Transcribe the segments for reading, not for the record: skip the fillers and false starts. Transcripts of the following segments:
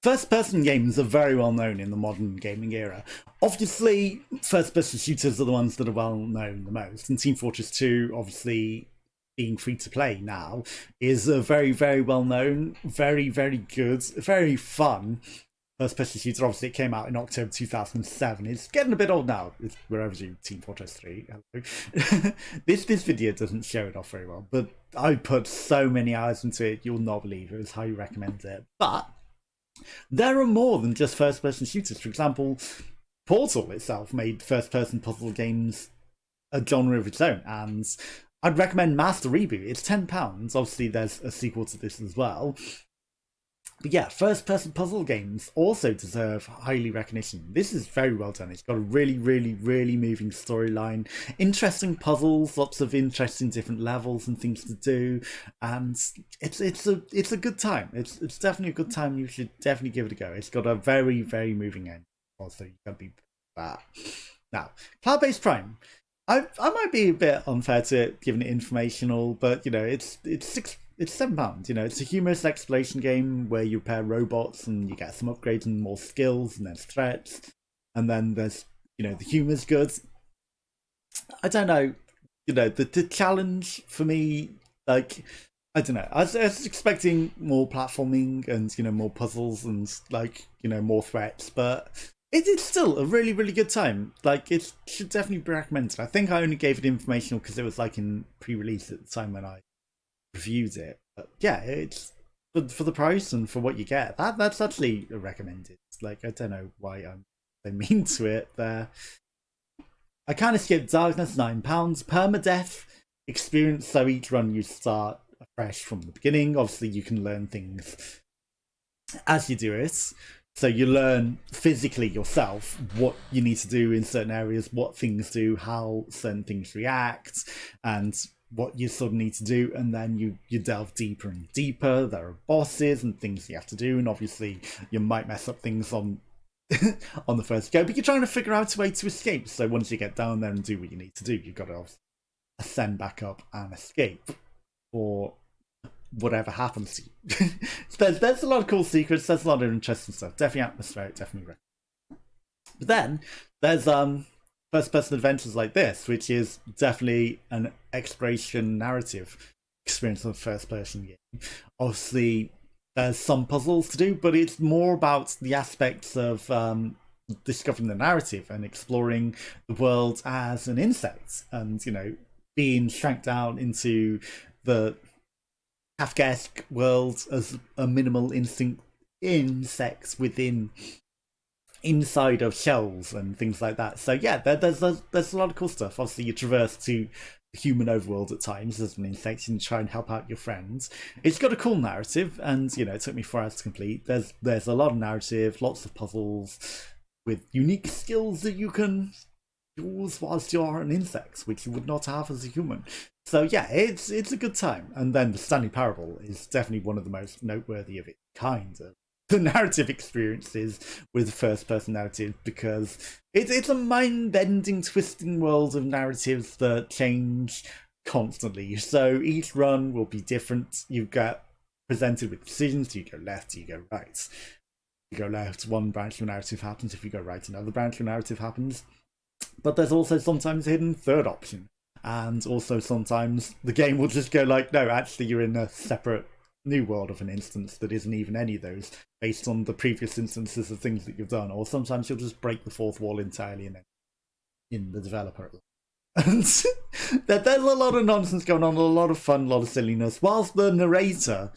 first-person games are very well known in the modern gaming era. Obviously, first-person shooters are the ones that are well known the most, and Team Fortress 2, obviously being free to play now, is a very, very well known, very, very good, very fun first-person shooter. Obviously, it came out in October 2007. It's getting a bit old now. It's wherever you Team Fortress 3. This video doesn't show it off very well, but I put so many hours into it, you'll not believe it. It's highly recommend it. But there are more than just first-person shooters. For example, Portal itself made first-person puzzle games a genre of its own, and I'd recommend Master Reboot. It's £10. Obviously, there's a sequel to this as well. But yeah, first-person puzzle games also deserve highly recognition. This is very well done. It's got a really, really, really moving storyline, interesting puzzles, lots of interesting different levels and things to do, and it's a good time. It's definitely a good time. You should definitely give it a go. It's got a very, very moving end. Also, you gotta be that. Now, Cloud-Based Prime. I might be a bit unfair to it, giving it informational, but you know, it's £7. You know, it's a humorous exploration game where you repair robots and you get some upgrades and more skills, and there's threats, and then there's, you know, the humor's good. I don't know, you know, the challenge for me, like, I don't know. I was expecting more platforming and, you know, more puzzles and, like, you know, more threats, but it's still a really, really good time. Like, it should definitely be recommended. I think I only gave it informational because it was like in pre-release at the time when I reviewed it. But yeah, it's for the price and for what you get. That's actually recommended. Like, I don't know why I'm so mean to it there. I kind of skipped Darkness, £9. Permadeath experience, so each run you start afresh from the beginning. Obviously, you can learn things as you do it. So you learn physically yourself what you need to do in certain areas, what things do, how certain things react, and what you sort of need to do. And then you delve deeper and deeper. There are bosses and things you have to do, and obviously you might mess up things on on the first go, but you're trying to figure out a way to escape. So once you get down there and do what you need to do, you've got to ascend back up and escape, or whatever happens to you. There's a lot of cool secrets, there's a lot of interesting stuff. Definitely atmospheric, definitely recommend. But then there's first-person adventures like this, which is definitely an exploration narrative experience of a first-person game. Obviously, there's some puzzles to do, but it's more about the aspects of discovering the narrative and exploring the world as an insect, and, you know, being shrank down into the Kafkaesque world as a minimal insects inside of shells and things like that. So yeah, there's a lot of cool stuff. Obviously, you traverse to the human overworld at times as an insect and try and help out your friends. It's got a cool narrative, and you know, it took me 4 hours to complete. There's a lot of narrative, lots of puzzles with unique skills that you can use whilst you're an insect, which you would not have as a human. So yeah, it's a good time. And then the Stanley Parable is definitely one of the most noteworthy of its kind of the narrative experiences with first-person narrative, because it's a mind-bending, twisting world of narratives that change constantly. So each run will be different. You get presented with decisions. Do you go left? Do you go right? If you go left, one branch of narrative happens. If you go right, another branch of narrative happens. But there's also sometimes a hidden third option. And also sometimes the game will just go like, no, actually you're in a separate new world of an instance that isn't even any of those, based on the previous instances of things that you've done. Or sometimes you'll just break the fourth wall entirely and then in the developer. And there's a lot of nonsense going on, a lot of fun, a lot of silliness, whilst the narrator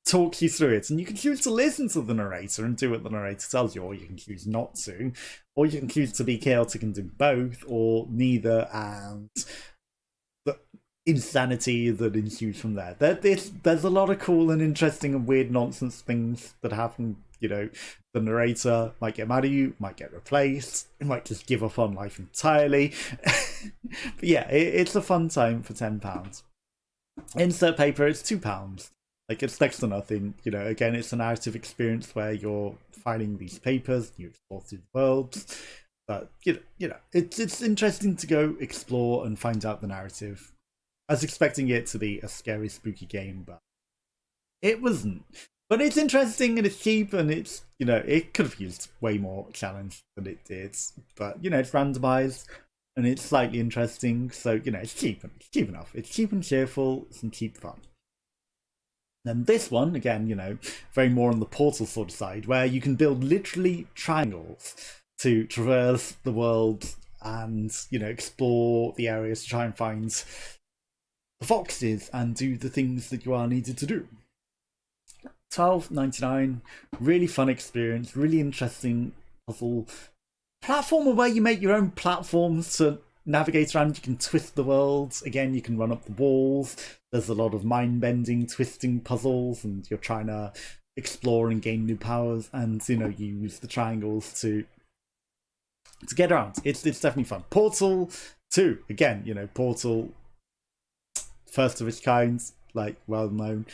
talks you through it. And you can choose to listen to the narrator and do what the narrator tells you, or you can choose not to, or you can choose to be chaotic and do both, or neither, and the insanity that ensues from there. There's a lot of cool and interesting and weird nonsense things that happen. You know, the narrator might get mad at you, might get replaced, it might just give up on life entirely. But yeah, it's a fun time for £10. Insert paper, it's £2. Like, it's next to nothing. You know, again, it's a narrative experience where you're filing these papers, you explore through the world. But you know, it's interesting to go explore and find out the narrative. I was expecting it to be a scary, spooky game, but it wasn't. But it's interesting and it's cheap, and it's, you know, it could have used way more challenge than it did. But, you know, it's randomized and it's slightly interesting. So, you know, it's cheap enough. It's cheap and cheerful, some cheap fun. And this one, again, you know, very more on the Portal sort of side, where you can build literally triangles to traverse the world and, you know, explore the areas to try and find the foxes and do the things that you are needed to do. $12.99, really fun experience, really interesting puzzle platformer where you make your own platforms to navigate around. You can twist the world. Again, you can run up the walls. There's a lot of mind-bending, twisting puzzles, and you're trying to explore and gain new powers, and, you know, use the triangles to get around. It's definitely fun. Portal 2, again, you know, Portal, first of its kind, like, well known.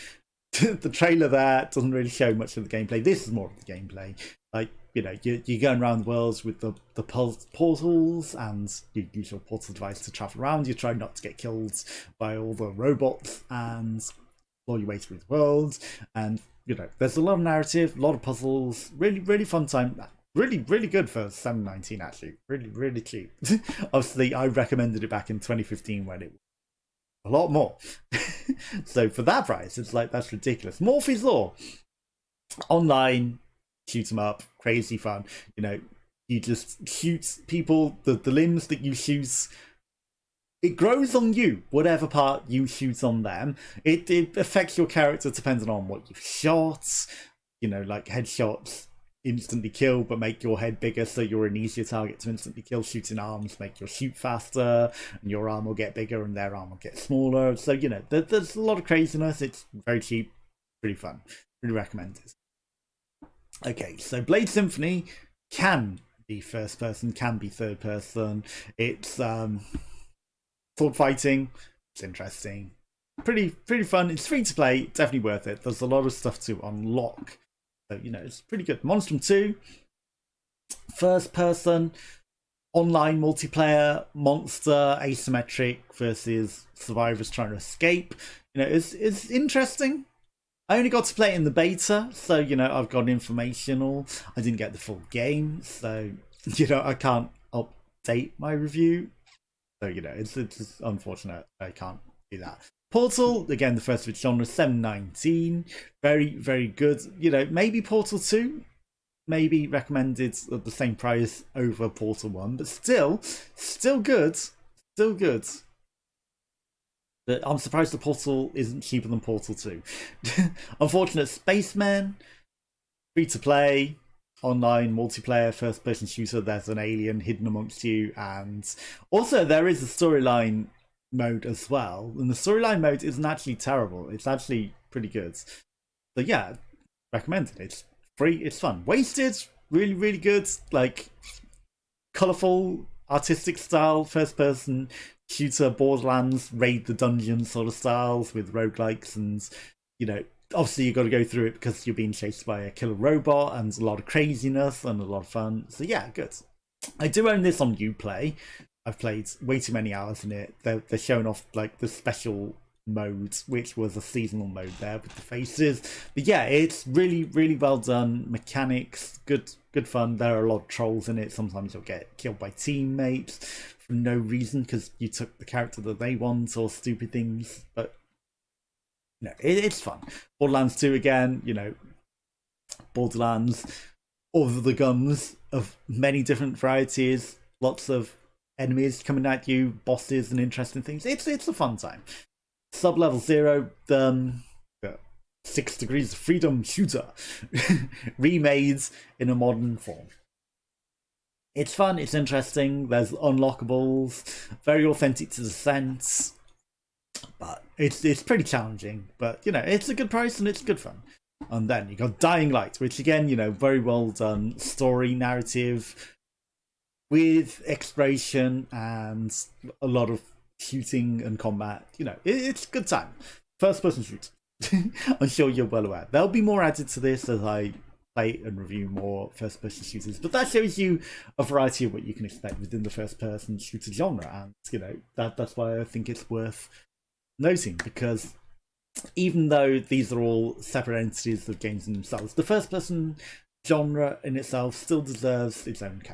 The trailer there doesn't really show much of the gameplay. This is more of the gameplay. Like, you know, you're going around the world with the portals, and you use your portal device to travel around. You try not to get killed by all the robots and explore your way through the world. And, you know, there's a lot of narrative, a lot of puzzles. Really, really fun time. Really, really good for $7.19 actually. Really, really cheap. Obviously, I recommended it back in 2015 when it was a lot more. So for that price, it's like, that's ridiculous. Morphe's Law, online, shoot 'em up, crazy fun. You know, you just shoot people. The limbs that you shoot, it grows on you, whatever part you shoot on them. It affects your character depending on what you've shot. You know, like headshots instantly kill but make your head bigger, so you're an easier target to instantly kill. Shooting arms make your shoot faster, and your arm will get bigger and their arm will get smaller. So, you know, there's a lot of craziness. It's very cheap, pretty fun, really recommend it. Okay, so Blade Symphony can be first person, can be third person. It's sword fighting. It's interesting, pretty fun. It's free to play, definitely worth it. There's a lot of stuff to unlock. So, you know, it's pretty good. Monstrum 2, first person, online multiplayer, monster, asymmetric versus survivors trying to escape. You know, it's interesting. I only got to play it in the beta, so, you know, I've got informational. I didn't get the full game, so, you know, I can't update my review. So, you know, it's unfortunate I can't do that. Portal, again, the first of its genre, $7.19. Very, very good. You know, maybe Portal 2, maybe recommended at the same price over Portal 1, but still good. Still good. But I'm surprised the Portal isn't cheaper than Portal 2. Unfortunate. Spaceman, free to play, online multiplayer, first person shooter. There's an alien hidden amongst you, and also there is a storyline mode as well, and the storyline mode isn't actually terrible. It's actually pretty good. So yeah, recommend it. It's free, it's fun. Wasted, really, really good. Like, colourful, artistic style, first person shooter, Borderlands, raid the dungeon sort of styles with roguelikes, and, you know, obviously you've got to go through it because you're being chased by a killer robot, and a lot of craziness and a lot of fun. So yeah, good. I do own this on Uplay. I've played way too many hours in it. They're showing off like the special mode, which was a seasonal mode there with the faces. But yeah, it's really, really well done. Mechanics, good fun. There are a lot of trolls in it. Sometimes you'll get killed by teammates for no reason because you took the character that they want, or stupid things. But, you know, it's fun. Borderlands 2 again, you know, Borderlands, all of the guns of many different varieties, lots of enemies coming at you, bosses and interesting things. It's a fun time. Sub-Level 0, 6 Degrees of Freedom shooter, remade in a modern form. It's fun, it's interesting, there's unlockables, very authentic to the sense, but it's pretty challenging. But, you know, it's a good price and it's good fun. And then you got Dying Light, which again, you know, very well done story narrative, with exploration and a lot of shooting and combat. You know, it's a good time. First person shoot. I'm sure you're well aware. There'll be more added to this as I play and review more first person shooters, but that shows you a variety of what you can expect within the first person shooter genre. And, you know, that's why I think it's worth noting, because even though these are all separate entities of games in themselves, the first-person genre in itself still deserves its own category.